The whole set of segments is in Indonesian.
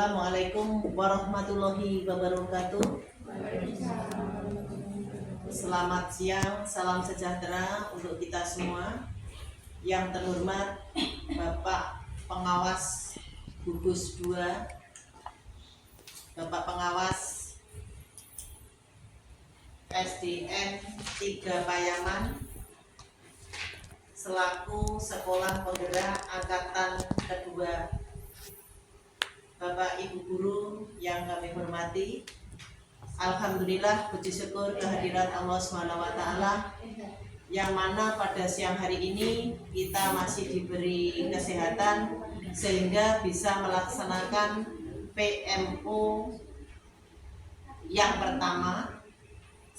Assalamualaikum warahmatullahi wabarakatuh. Selamat siang, salam sejahtera untuk kita semua. Yang terhormat Bapak Pengawas Gugus 2, Bapak Pengawas SDN 3 Payaman, selaku Sekolah Penggerak Angkatan Kedua, Bapak Ibu Guru yang kami hormati, alhamdulillah puji syukur kehadirat Allah SWT, yang mana pada siang hari ini kita masih diberi kesehatan sehingga bisa melaksanakan PMO yang pertama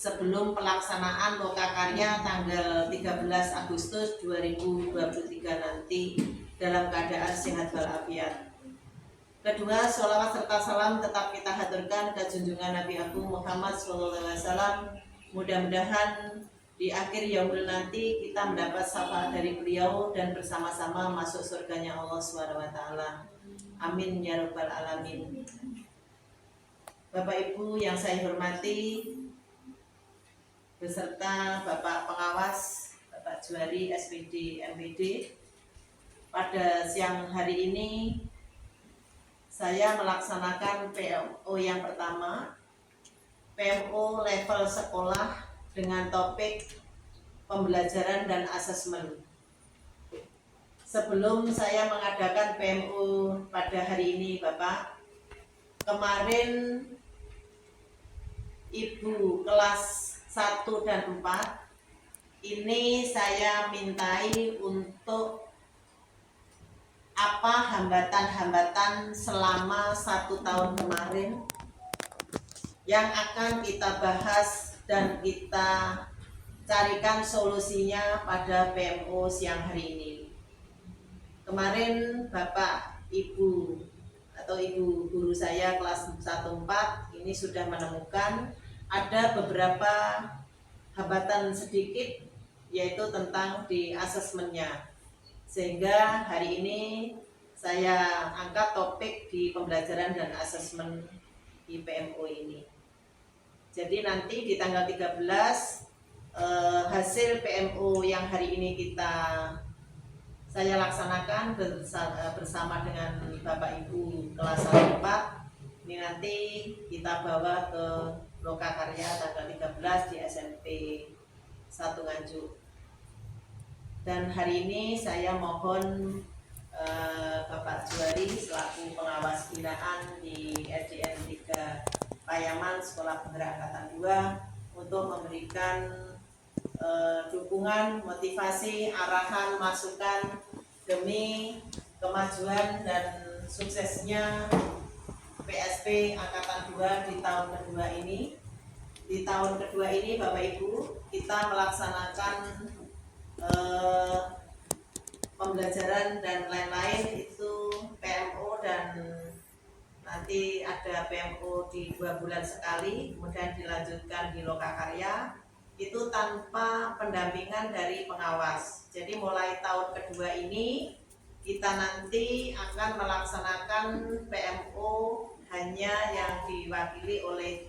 sebelum pelaksanaan Lokakarya tanggal 13 Agustus 2023 nanti dalam keadaan sehat walafiat. Kedua, sholawat serta salam tetap kita haturkan ke junjungan Nabi Agung Muhammad SAW. Mudah-mudahan di akhir yaumul nanti kita mendapat syafaat dari beliau dan bersama-sama masuk surganya Allah SWT. Amin ya rabbal alamin. Bapak Ibu yang saya hormati, beserta Bapak Pengawas, Bapak Juari SPD MPD, pada siang hari ini saya melaksanakan PMO yang pertama, PMO level sekolah dengan topik pembelajaran dan asesmen. Sebelum saya mengadakan PMO pada hari ini, Bapak, kemarin Ibu kelas 1 dan 4 ini saya mintai untuk apa hambatan-hambatan selama 1 tahun kemarin yang akan kita bahas dan kita carikan solusinya pada PMO siang hari ini. Kemarin Bapak Ibu atau Ibu guru saya kelas 1-4 ini sudah menemukan ada beberapa hambatan sedikit, yaitu tentang di asesmennya. Sehingga hari ini saya angkat topik di pembelajaran dan asesmen di PMO ini. Jadi nanti di tanggal 13 hasil PMO yang hari ini saya laksanakan bersama dengan Bapak Ibu kelas 1-4, ini nanti kita bawa ke Lokakarya tanggal 13 di SMP 1 Nganjuk. Dan hari ini saya mohon Bapak Juari selaku pengawas binaan di SDN 3 Payaman Sekolah Penggerak Angkatan 2 untuk memberikan dukungan, motivasi, arahan, masukan demi kemajuan dan suksesnya PSP Angkatan 2 di tahun kedua ini. Di tahun kedua ini Bapak Ibu kita melaksanakan pembelajaran dan lain-lain itu PMO, dan nanti ada PMO di 2 bulan sekali, kemudian dilanjutkan di Lokakarya itu tanpa pendampingan dari pengawas. Jadi mulai tahun kedua ini kita nanti akan melaksanakan PMO hanya yang diwakili oleh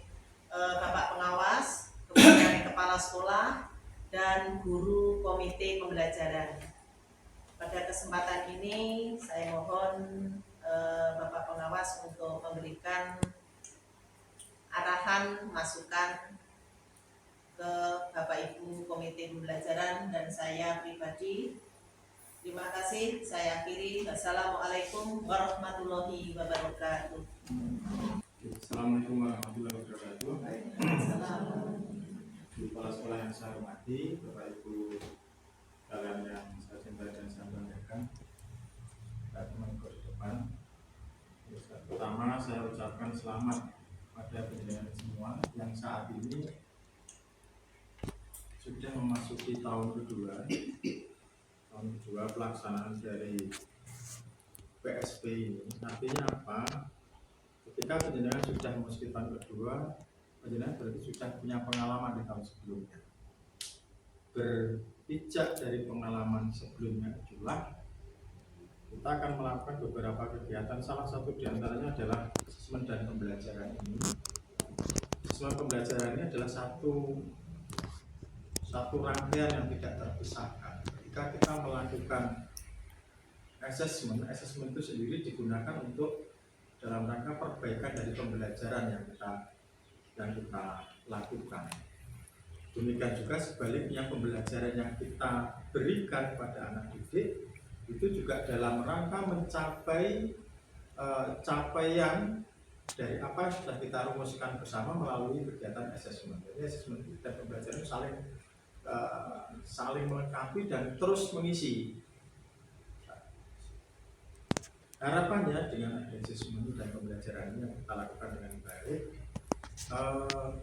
Bapak Pengawas, kemudian Kepala Sekolah dan guru komite pembelajaran. Pada kesempatan ini saya mohon Bapak Pengawas untuk memberikan arahan, masukan ke Bapak Ibu komite pembelajaran dan saya pribadi. Terima kasih, saya akhiri. Wassalamualaikum warahmatullahi wabarakatuh. Assalamualaikum warahmatullahi wabarakatuh. Kepala sekolah yang saya hormati, Bapak Ibu kalian yang saya cintai dan saya banggakan, teman di depan. Pertama saya ucapkan selamat pada penjenengan semua yang saat ini sudah memasuki tahun kedua pelaksanaan dari PSP ini. Artinya apa? Ketika penjenengan sudah memasuki tahun kedua, penjenengan berarti sudah punya pengalaman di tahun sebelumnya. Berpijak dari pengalaman sebelumnya itulah kita kita akan melakukan beberapa kegiatan. Salah satu diantaranya adalah asesmen dan pembelajaran ini. Asesmen pembelajaran ini adalah satu rangkaian yang tidak terpisahkan. Ketika kita melakukan asesmen itu sendiri digunakan untuk dalam rangka perbaikan dari pembelajaran yang kita lakukan. Demikian juga sebaliknya, pembelajaran yang kita berikan pada anak didik itu juga dalam rangka mencapai capaian dari apa yang sudah kita rumuskan bersama melalui kegiatan asesmen. Jadi asesmen dan pembelajaran saling melengkapi dan terus mengisi. Harapannya dengan ada asesmen dan pembelajaran yang kita lakukan dengan baik,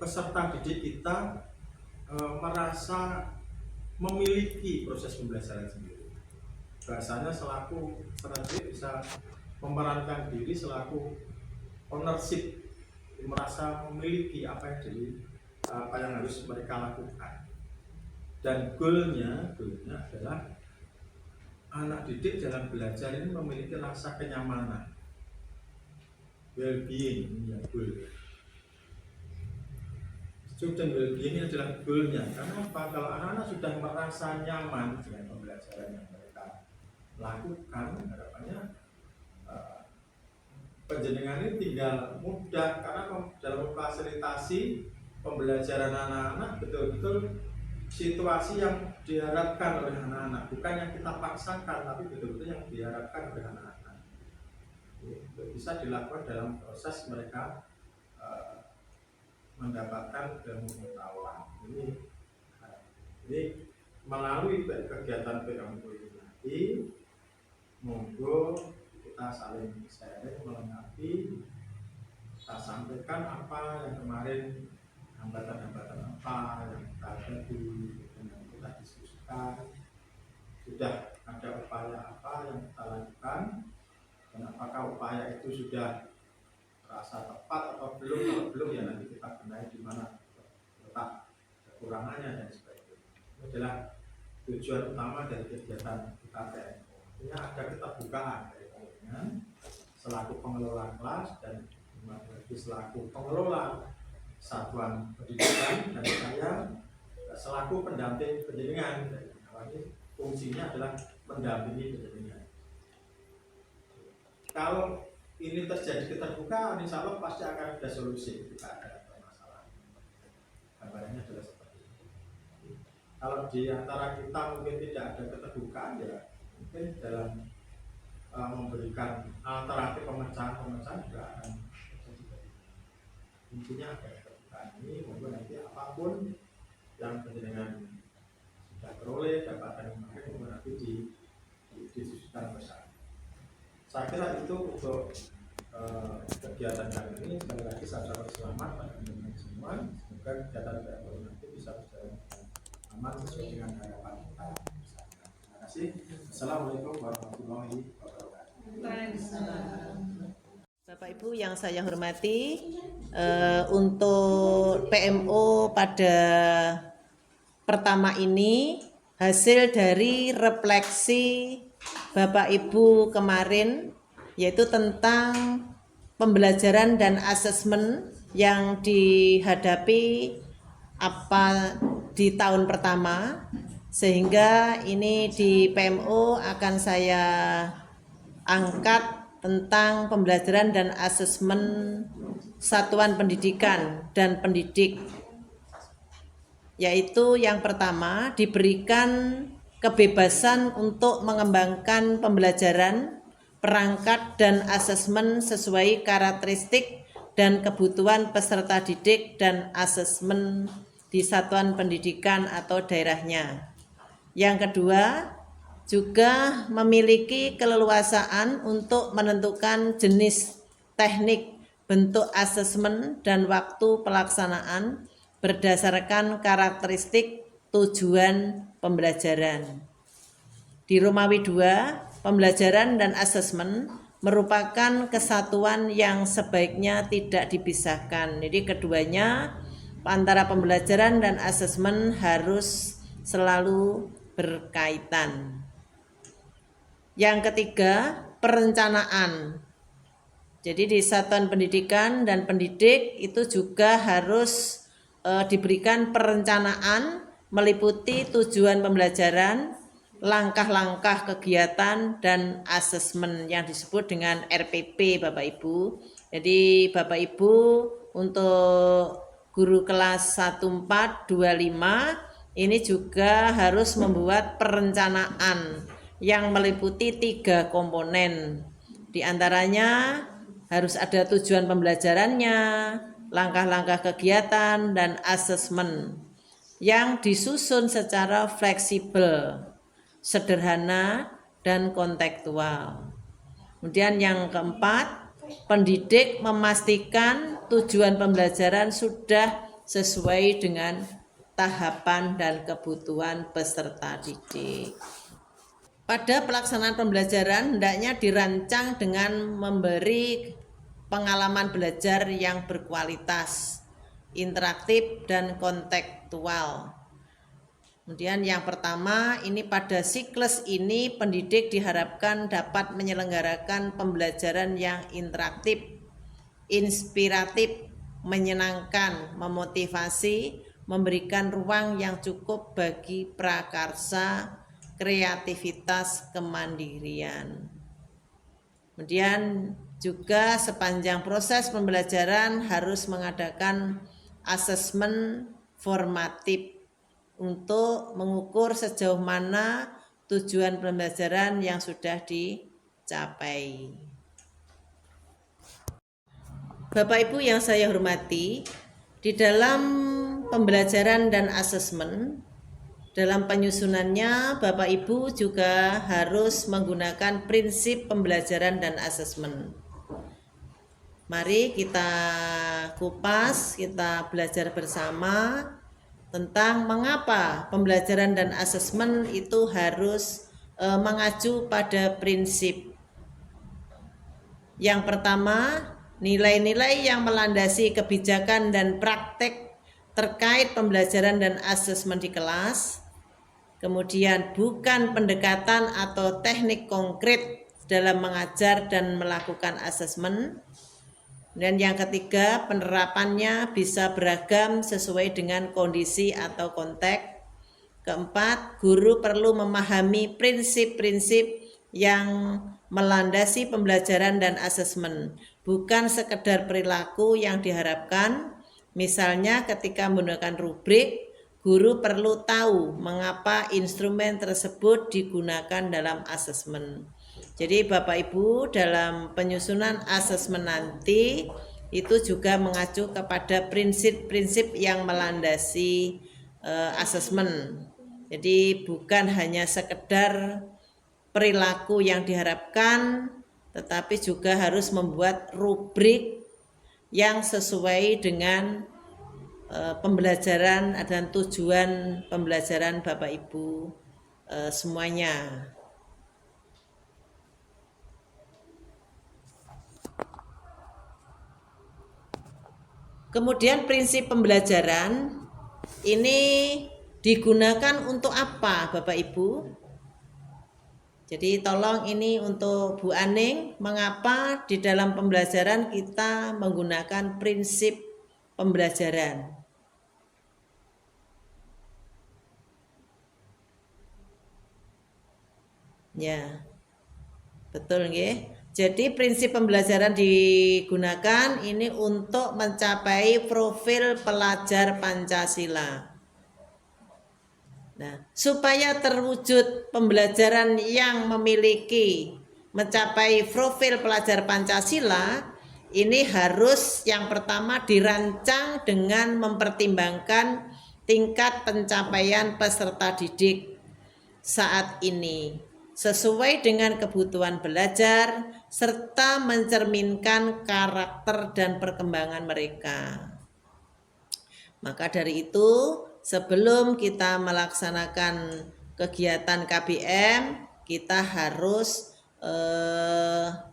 peserta didik kita merasa memiliki proses pembelajaran sendiri. Bahasanya selaku peserta bisa memerankan diri selaku ownership, merasa memiliki apa yang harus mereka lakukan. Dan goalnya adalah anak didik dalam belajar ini memiliki rasa kenyamanan, well-being, ya goal. Dan well-being ini adalah goalnya. Karena apa? Kalau anak-anak sudah merasa nyaman dengan pembelajaran yang mereka lakukan, harapannya penjenengan ini tinggal mudah, karena dalam memfasilitasi pembelajaran anak-anak betul-betul situasi yang diharapkan oleh anak-anak, bukan yang kita paksakan, tapi betul-betul yang diharapkan oleh anak-anak. Itu bisa dilakukan dalam proses mereka mendapatkan ilmu pengetahuan. Ini melalui kegiatan PMU ini nanti, monggo kita saling sharing, melengkapi, kita sampaikan apa yang kemarin, hambatan-hambatan apa yang kita hadapi, yang kita diskusikan, sudah ada upaya apa yang kita lakukan, dan apakah upaya itu sudah terasa tepat atau belum. Kalau belum, ya nanti kita benahi di mana letak kekurangannya dan sebagainya. Itu adalah tujuan utama dari kegiatan kita PMU. Artinya ada keterbukaan dari komitmen selaku pengelola kelas dan selaku pengelola satuan pendidikan, dan saya selaku pendamping penjenengan. Fungsinya adalah mendampingi penjenengan. Kalau ini terjadi keterbukaan, insya Allah pasti akan ada solusi ketika ada permasalahan. Gambarannya adalah seperti itu. Kalau di antara kita mungkin tidak ada keterbukaan, ya mungkin dalam memberikan alternatif pemecahan juga akan terjadi. Intinya ada keterbukaan ini, mungkin nanti apapun yang penjenengan sudah peroleh, dapatkan kemarin, nanti didiskusikan bersama. Saya kira itu untuk kegiatan kali ini. Sekali lagi saya ucapkan selamat pada teman-teman semua. Semoga kegiatan PMU nanti bisa berjalan aman sesuai dengan harapan kita. Terima kasih. Assalamualaikum warahmatullahi wabarakatuh. Bapak Ibu yang saya hormati, untuk PMO pada pertama ini hasil dari refleksi Bapak Ibu kemarin, yaitu tentang pembelajaran dan asesmen yang dihadapi di tahun pertama, sehingga ini di PMO akan saya angkat tentang pembelajaran dan asesmen satuan pendidikan dan pendidik, yaitu yang pertama diberikan kebebasan untuk mengembangkan pembelajaran, perangkat dan asesmen sesuai karakteristik dan kebutuhan peserta didik dan asesmen di satuan pendidikan atau daerahnya. Yang kedua, juga memiliki keleluasaan untuk menentukan jenis, teknik, bentuk asesmen dan waktu pelaksanaan berdasarkan karakteristik tujuan pembelajaran. Di Romawi 2, pembelajaran dan asesmen merupakan kesatuan yang sebaiknya tidak dipisahkan. Jadi keduanya antara pembelajaran dan asesmen harus selalu berkaitan. Yang ketiga, perencanaan. Jadi di satuan pendidikan dan pendidik itu juga harus diberikan perencanaan meliputi tujuan pembelajaran, langkah-langkah kegiatan, dan asesmen yang disebut dengan RPP Bapak Ibu. Jadi Bapak Ibu untuk guru kelas 1425 ini juga harus membuat perencanaan yang meliputi 3 komponen. Di antaranya harus ada tujuan pembelajarannya, langkah-langkah kegiatan, dan asesmen yang disusun secara fleksibel, sederhana, dan kontekstual. Kemudian yang keempat, pendidik memastikan tujuan pembelajaran sudah sesuai dengan tahapan dan kebutuhan peserta didik. Pada pelaksanaan pembelajaran hendaknya dirancang dengan memberi pengalaman belajar yang berkualitas, interaktif, dan kontekstual. Kemudian yang pertama, ini pada siklus ini pendidik diharapkan dapat menyelenggarakan pembelajaran yang interaktif, inspiratif, menyenangkan, memotivasi, memberikan ruang yang cukup bagi prakarsa, kreativitas, kemandirian. Kemudian juga sepanjang proses pembelajaran harus mengadakan asesmen formatif untuk mengukur sejauh mana tujuan pembelajaran yang sudah dicapai. Bapak Ibu yang saya hormati, di dalam pembelajaran dan asesmen, dalam penyusunannya Bapak Ibu juga harus menggunakan prinsip pembelajaran dan asesmen. Mari kita kupas, kita belajar bersama tentang mengapa pembelajaran dan asesmen itu harus mengacu pada prinsip. Yang pertama, nilai-nilai yang melandasi kebijakan dan praktek terkait pembelajaran dan asesmen di kelas. Kemudian bukan pendekatan atau teknik konkret dalam mengajar dan melakukan asesmen. Dan yang ketiga, penerapannya bisa beragam sesuai dengan kondisi atau konteks. Keempat, guru perlu memahami prinsip-prinsip yang melandasi pembelajaran dan asesmen, bukan sekedar perilaku yang diharapkan. Misalnya ketika menggunakan rubrik, guru perlu tahu mengapa instrumen tersebut digunakan dalam asesmen. Jadi Bapak Ibu dalam penyusunan asesmen nanti itu juga mengacu kepada prinsip-prinsip yang melandasi asesmen. Jadi bukan hanya sekedar perilaku yang diharapkan, tetapi juga harus membuat rubrik yang sesuai dengan pembelajaran dan tujuan pembelajaran Bapak Ibu semuanya. Kemudian prinsip pembelajaran ini digunakan untuk apa Bapak Ibu? Jadi tolong ini untuk Bu Aning, mengapa di dalam pembelajaran kita menggunakan prinsip pembelajaran? Ya, betul nggih. Jadi prinsip pembelajaran digunakan ini untuk mencapai profil pelajar Pancasila. Nah, supaya terwujud pembelajaran yang memiliki mencapai profil pelajar Pancasila, ini harus yang pertama dirancang dengan mempertimbangkan tingkat pencapaian peserta didik saat ini sesuai dengan kebutuhan belajar serta mencerminkan karakter dan perkembangan mereka. Maka dari itu, sebelum kita melaksanakan kegiatan KBM, kita harus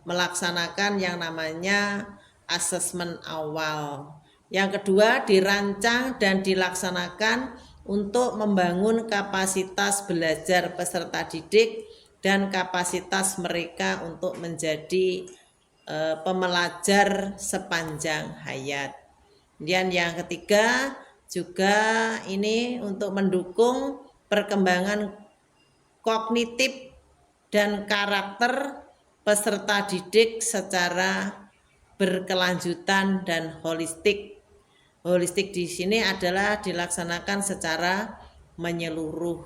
melaksanakan yang namanya asesmen awal. Yang kedua, dirancang dan dilaksanakan untuk membangun kapasitas belajar peserta didik dan kapasitas mereka untuk menjadi pembelajar sepanjang hayat. Kemudian yang ketiga juga ini untuk mendukung perkembangan kognitif dan karakter peserta didik secara berkelanjutan dan holistik. Holistik di sini adalah dilaksanakan secara menyeluruh.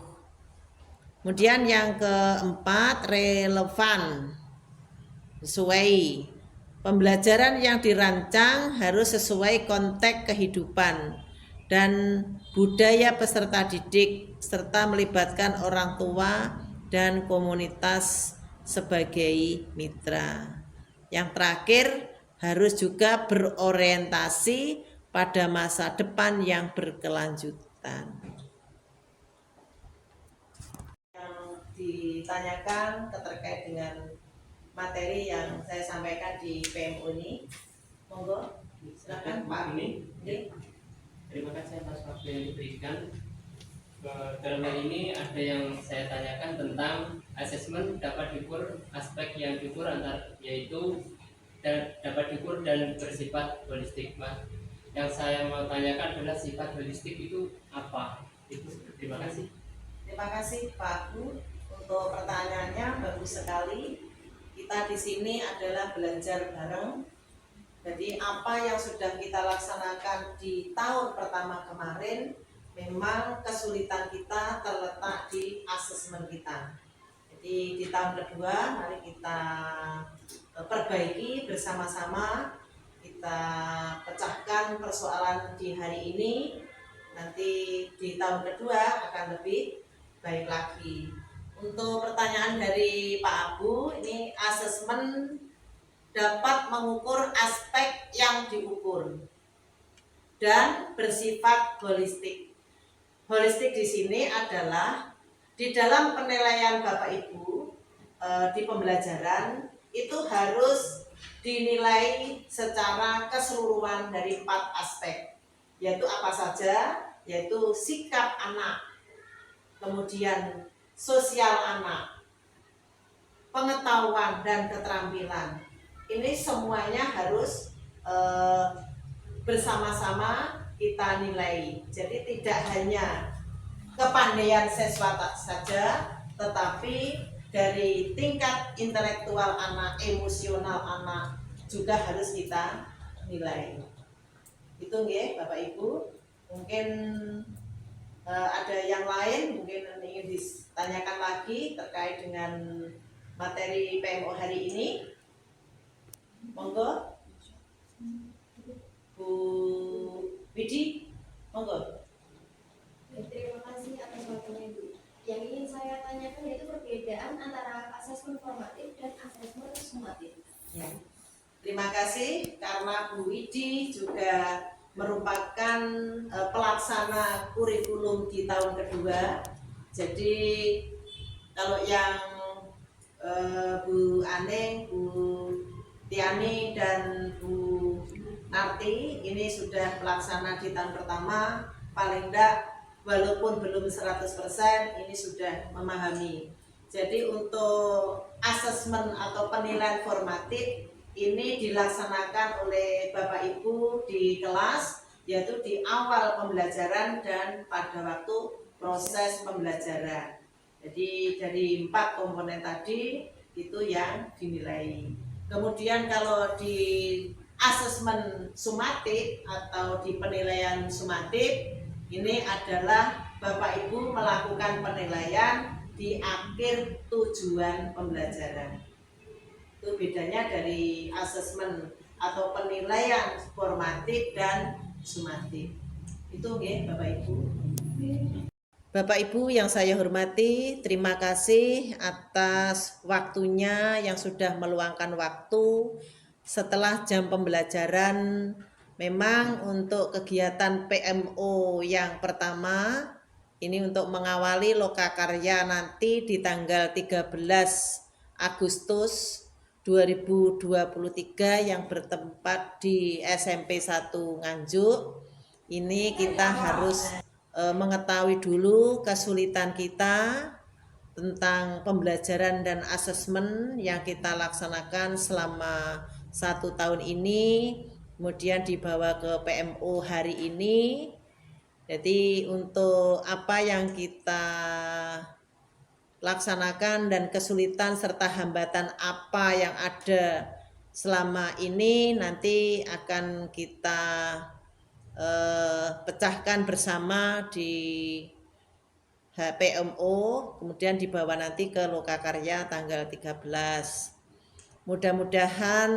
Kemudian yang keempat, relevan, sesuai. Pembelajaran yang dirancang harus sesuai konteks kehidupan dan budaya peserta didik serta melibatkan orang tua dan komunitas sebagai mitra. Yang terakhir, harus juga berorientasi pada masa depan yang berkelanjutan. Yang ditanyakan terkait dengan materi yang saya sampaikan di PMO ini, monggo silakan Pak. Terima kasih atas waktu yang diberikan. Dalam hal ini ada yang saya tanyakan tentang asesmen dapat diukur aspek yang diukur yaitu dapat diukur dan bersifat holistik, Mas. Yang saya mau tanyakan adalah sifat holistik itu apa? Terima kasih. Terima kasih Pak Bu untuk pertanyaannya, bagus sekali. Kita di sini adalah belajar bareng. Jadi apa yang sudah kita laksanakan di tahun pertama kemarin, memang kesulitan kita terletak di asesmen kita. Jadi di tahun kedua mari kita perbaiki bersama-sama, kita pecahkan persoalan di hari ini. Nanti di tahun kedua akan lebih baik lagi. Untuk pertanyaan dari Pak Abu, ini asesmen dapat mengukur aspek yang diukur dan bersifat holistik. Holistik di sini adalah di dalam penilaian Bapak Ibu di pembelajaran itu harus dinilai secara keseluruhan dari 4 aspek, yaitu apa saja? Yaitu sikap anak, kemudian sosial anak, pengetahuan dan keterampilan. Ini semuanya harus bersama-sama kita nilai. Jadi tidak hanya kepandaian siswa saja, tetapi dari tingkat intelektual anak, emosional anak juga harus kita nilai. Itu nggih Bapak Ibu. Mungkin ada yang lain mungkin ingin ditanyakan lagi terkait dengan materi PMO hari ini. Monggo Bu Widi, monggo. Terima kasih atas waktunya Bu. Yang ingin saya tanyakan yaitu perbedaan antara asesmen formatif dan asesmen sumatif. Ya. Terima kasih karena Bu Widi juga merupakan pelaksana kurikulum di tahun kedua. Jadi kalau yang Bu Aneng, Bu Tiani dan Bu Narti ini sudah pelaksana di tahun pertama, paling enggak walaupun belum 100% ini sudah memahami. Jadi untuk asesmen atau penilaian formatif ini dilaksanakan oleh Bapak Ibu di kelas, yaitu di awal pembelajaran dan pada waktu proses pembelajaran. Jadi dari 4 komponen tadi itu yang dinilai. Kemudian kalau di asesmen sumatif atau di penilaian sumatif, ini adalah Bapak Ibu melakukan penilaian di akhir tujuan pembelajaran. Itu bedanya dari asesmen atau penilaian formatif dan sumatif. Itu nggih Bapak Ibu. Bapak Ibu yang saya hormati, terima kasih atas waktunya yang sudah meluangkan waktu setelah jam pembelajaran. Memang untuk kegiatan PMO yang pertama ini untuk mengawali lokakarya nanti di tanggal 13 Agustus 2023 yang bertempat di SMP 1 Nganjuk. Ini kita harus mengetahui dulu kesulitan kita tentang pembelajaran dan asesmen yang kita laksanakan selama 1 tahun ini, kemudian dibawa ke PMO hari ini. Jadi untuk apa yang kita laksanakan dan kesulitan serta hambatan apa yang ada selama ini nanti akan kita pecahkan bersama di PMO, kemudian dibawa nanti ke Lokakarya tanggal 13. Mudah-mudahan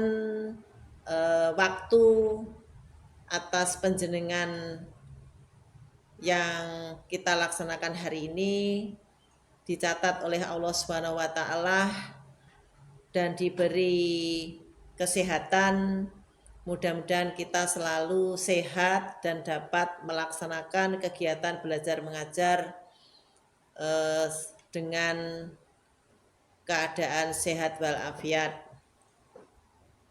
waktu atas penjenengan yang kita laksanakan hari ini dicatat oleh Allah Subhanahu wa taala dan diberi kesehatan. Mudah-mudahan kita selalu sehat dan dapat melaksanakan kegiatan belajar mengajar dengan keadaan sehat walafiat.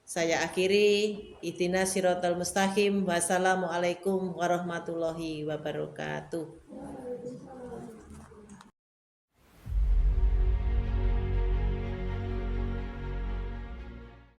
Saya akhiri, ihdinas siratal mustaqim. Wassalamualaikum warahmatullahi wabarakatuh.